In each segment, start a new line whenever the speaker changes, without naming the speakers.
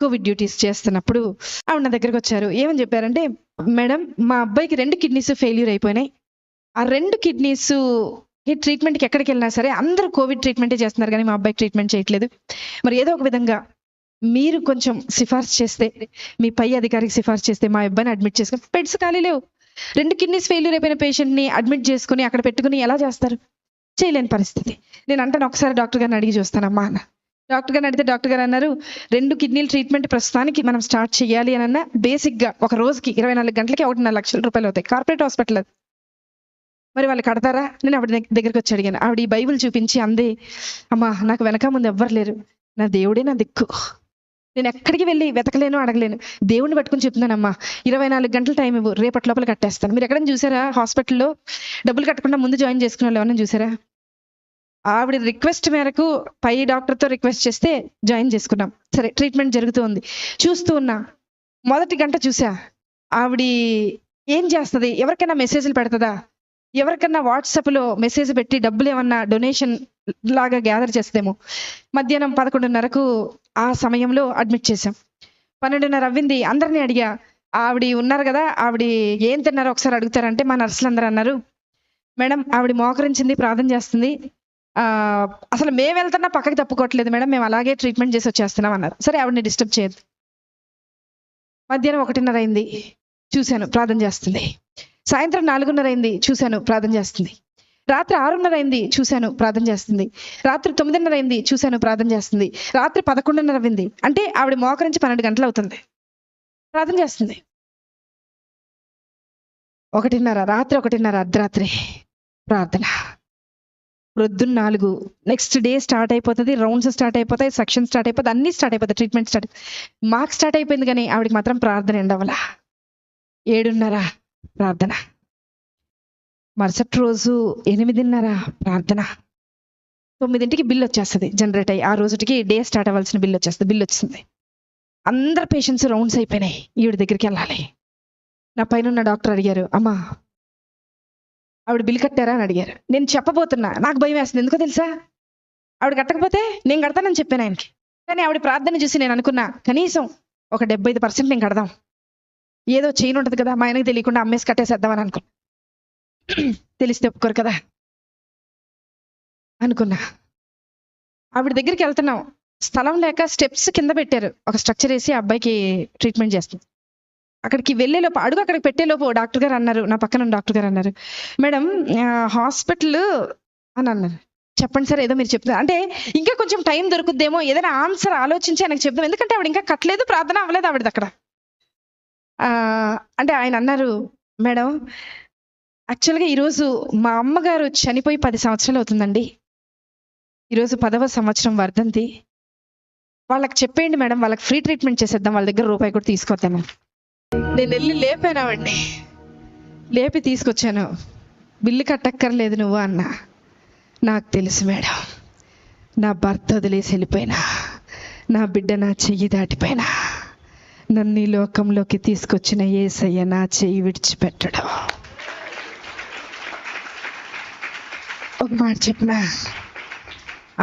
Covid duties చేస్తున్నప్పుడు ఆవిడ నా దగ్గరకు వచ్చారు. ఏమని చెప్పారంటే, మేడం మా అబ్బాయికి 2 కిడ్నీస్ ఫెయిల్యూర్ అయిపోయినాయి. ఆ 2 కిడ్నీస్ ట్రీట్మెంట్కి ఎక్కడికి వెళ్ళినా సరే అందరూ కోవిడ్ ట్రీట్మెంటే చేస్తున్నారు, కానీ మా అబ్బాయికి ట్రీట్మెంట్ చేయట్లేదు. మరి ఏదో ఒక విధంగా మీరు కొంచెం సిఫార్సు చేస్తే, మీ పై అధికారికి సిఫార్సు చేస్తే మా అబ్బాయిని అడ్మిట్ చేసుకుని, బెడ్స్ ఖాళీ లేవు. 2 కిడ్నీస్ ఫెయిల్యూర్ అయిపోయిన పేషెంట్ని అడ్మిట్ చేసుకుని అక్కడ పెట్టుకుని ఎలా చేస్తారు? చేయలేని పరిస్థితి. నేను అంటాను, ఒకసారి డాక్టర్ గారిని అడిగి చూస్తానమ్మా అన్న. డాక్టర్ గారిని అడిగితే డాక్టర్ గారు అన్నారు, 2 కిడ్నీల ట్రీట్మెంట్ ప్రస్తుతానికి మనం స్టార్ట్ చేయాలి అని అన్న బేసిక్గా ఒక రోజుకి 24 గంటలకి 1.5 లక్షల రూపాయలు అవుతాయి. కార్పొరేట్ హాస్పిటల్ అది. మరి వాళ్ళు కడతారా? నేను ఆవిడ దగ్గరికి వచ్చి అడిగాను. ఆవిడ ఈ బైబిల్ చూపించి అందే, అమ్మా నాకు వెనక ముందు ఎవ్వరు లేరు, నా దేవుడే నా దిక్కు, నేను ఎక్కడికి వెళ్ళి వెతకలేను, అడగలేను, దేవుడిని పట్టుకుని చెప్తున్నానమ్మా, 24 గంటల టైం ఇవ్వు, రేపటి లోపల కట్టేస్తాను. మీరు ఎక్కడైనా చూసారా హాస్పిటల్లో డబ్బులు కట్టకుండా ముందు జాయిన్ చేసుకున్న వాళ్ళు ఎవరైనా చూసారా? ఆవిడ రిక్వెస్ట్ మేరకు పై డాక్టర్తో రిక్వెస్ట్ చేస్తే జాయిన్ చేసుకున్నాం. సరే, ట్రీట్మెంట్ జరుగుతూ ఉంది. చూస్తూ ఉన్నా, మొదటి గంట చూసా, ఆవిడ ఏం చేస్తుంది, ఎవరికైనా మెసేజ్లు పెడుతుందా, ఎవరికన్నా వాట్సాప్లో మెసేజ్ పెట్టి డబ్బులు ఏమన్నా డొనేషన్ లాగా గ్యాదర్ చేస్తేమో. మధ్యాహ్నం 11:30కు ఆ సమయంలో అడ్మిట్ చేశాం. 12:30 అవ్వింది. అందరినీ అడిగా, ఆవిడ ఉన్నారు కదా, ఆవిడ ఏం తిన్నారో ఒకసారి అడుగుతారంటే మా నర్సులు అందరూ అన్నారు, మేడం ఆవిడ మోకరించింది, ప్రార్థన చేస్తుంది, అసలు మేము వెళ్తున్నా పక్కకి తప్పుకోవట్లేదు మేడం, మేము అలాగే ట్రీట్మెంట్ చేసి వచ్చేస్తున్నాం అన్నారు. సరే, ఆవిడని డిస్టర్బ్ చేయొద్దు. మధ్యాహ్నం 1:30 అయింది, చూశాను ప్రార్థన చేస్తుంది. సాయంత్రం 4:30 అయింది, చూశాను ప్రార్థన చేస్తుంది. రాత్రి 6:30 అయింది, చూశాను ప్రార్థన చేస్తుంది. రాత్రి 9:30 అయింది, చూశాను ప్రార్థన చేస్తుంది. రాత్రి 11:30 అయింది. అంటే ఆవిడ మోకరించి 12 గంటలు అవుతుంది, ప్రార్థన చేస్తుంది. 1:30 రాత్రి, 1:30 అర్ధరాత్రి ప్రార్థన. ప్రొద్దున్న 4 నెక్స్ట్ డే స్టార్ట్ అయిపోతుంది, రౌండ్స్ స్టార్ట్ అయిపోతాయి, సెక్షన్ స్టార్ట్ అయిపోతుంది, అన్నీ స్టార్ట్ అయిపోతాయి, ట్రీట్మెంట్ స్టార్ట్. మాకు స్టార్ట్ అయిపోయింది, కానీ ఆవిడకి మాత్రం ప్రార్థన ఎండవల. 7:30 ప్రార్థన. మరుసటి రోజు 8:30 ప్రార్థన. 9ంటికి బిల్ వచ్చేస్తుంది, జనరేట్ అయ్యి ఆ రోజుకి డే స్టార్ట్ అవ్వాల్సిన బిల్ వచ్చేస్తుంది. బిల్ వచ్చింది. అందరు పేషెంట్స్ రౌండ్స్ అయిపోయినాయి, ఈవిడ దగ్గరికి వెళ్ళాలి. నా పైన డాక్టర్ అడిగారు, అమ్మా ఆవిడ బిల్ కట్టారా అని అడిగారు. నేను చెప్పబోతున్నా, నాకు భయం వేస్తుంది. ఎందుకో తెలుసా, ఆవిడ కట్టకపోతే నేను కడతానని చెప్పాను ఆయనకి. కానీ ఆవిడ ప్రార్థన చూసి నేను అనుకున్నా, కనీసం ఒక 75% నేను కడదాం, ఏదో చైన్ ఉంటుంది కదా, మా ఆయనకి తెలియకుండా అమ్మేసి కట్టేసేద్దామని అనుకున్నా. తెలిస్తే ఒప్పుకోరు కదా అనుకున్నా. ఆవిడ దగ్గరికి వెళ్తున్నాం, స్థలం లేక స్టెప్స్ కింద పెట్టారు, ఒక స్ట్రక్చర్ వేసి అబ్బాయికి ట్రీట్మెంట్ చేస్తుంది. అక్కడికి వెళ్ళేలోపు, అడుగు అక్కడికి పెట్టేలోపు డాక్టర్ గారు అన్నారు, నా పక్కన డాక్టర్ గారు అన్నారు, మేడం హాస్పిటల్ అని అన్నారు. చెప్పండి సార్, ఏదో మీరు చెప్తున్నారు అంటే ఇంకా కొంచెం టైం దొరుకుద్దేమో, ఏదైనా ఆన్సర్ ఆలోచించి ఆయనకు చెప్దాం, ఎందుకంటే ఆవిడ ఇంకా కట్టలేదు, ప్రార్థన అవ్వలేదు ఆవిడది అక్కడ. అంటే ఆయన అన్నారు, మేడం యాక్చువల్గా ఈరోజు మా అమ్మగారు చనిపోయి 10 సంవత్సరాలు అవుతుందండి, ఈరోజు 10వ సంవత్సరం వర్ధంతి. వాళ్ళకి చెప్పేయండి మేడం, వాళ్ళకి ఫ్రీ ట్రీట్మెంట్ చేసేద్దాం, వాళ్ళ దగ్గర రూపాయి కూడా తీసుకొద్దాము. నేను వెళ్ళి లేపానావండి, లేపి తీసుకొచ్చాను. బిల్లు కట్టక్కర్లేదు నువ్వు అన్నా. నాకు తెలుసు మేడం, నా భర్త వదిలేసి వెళ్ళిపోయినా, నా బిడ్డ నా చెయ్యి దాటిపోయినా, నన్ను ఈ లోకంలోకి తీసుకొచ్చిన యేసయ్య నా చెయ్యి విడిచిపెట్టడం. ఒక మాట చెప్పనా,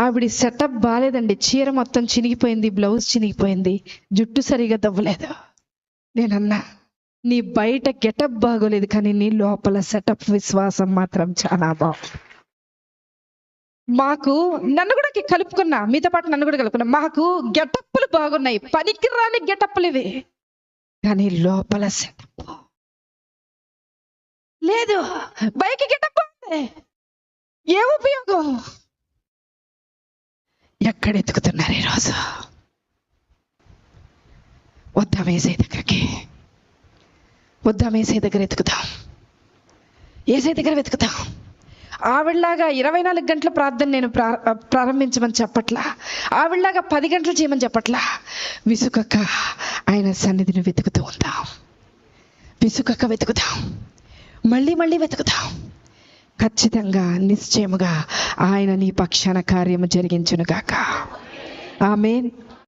ఆవిడ సెటప్ బాగాలేదండి, చీర మొత్తం చినిగిపోయింది, బ్లౌజ్ చినిగిపోయింది, జుట్టు సరిగా దవ్వలేదు. నేనన్నా, నీ బయట గెటప్ బాగోలేదు, కానీ నీ లోపల సెటప్ విశ్వాసం మాత్రం చాలా బాగుంది. మాకు నన్ను కూడా కలుపుకున్నా, మీతో పాటు నన్ను కూడా కలుపుకున్నా, మాకు గెటప్పులు బాగున్నాయి, పనికి రాని గెటప్పులు ఇవి, కానీ లోపల సెటప్ లేదు. బయకి గెటప్ ఏ ఉపయోగం? ఎక్కడ ఎత్తుకుతున్నారు ఈరోజు? వద్దాం ఏసై దగ్గరికి, వద్దాం ఏసై దగ్గర ఎత్తుకుతాం, ఏసై దగ్గర వెతుకుతాం. ఆవిడలాగా 24 గంటల ప్రార్థన నేను ప్రారంభించమని చెప్పట్లా, ఆవిడలాగా 10 గంటలు చేయమని చెప్పట్లా. విసుకక్క ఆయన సన్నిధిని వెతుకుతూ ఉందాం, విసుకక్క వెతుకుతాం, మళ్ళీ మళ్ళీ వెతుకుతాం. ఖచ్చితంగా నిశ్చయముగా ఆయన నీ పక్షాన కార్యము జరిగించునుగాక. ఆమేన్.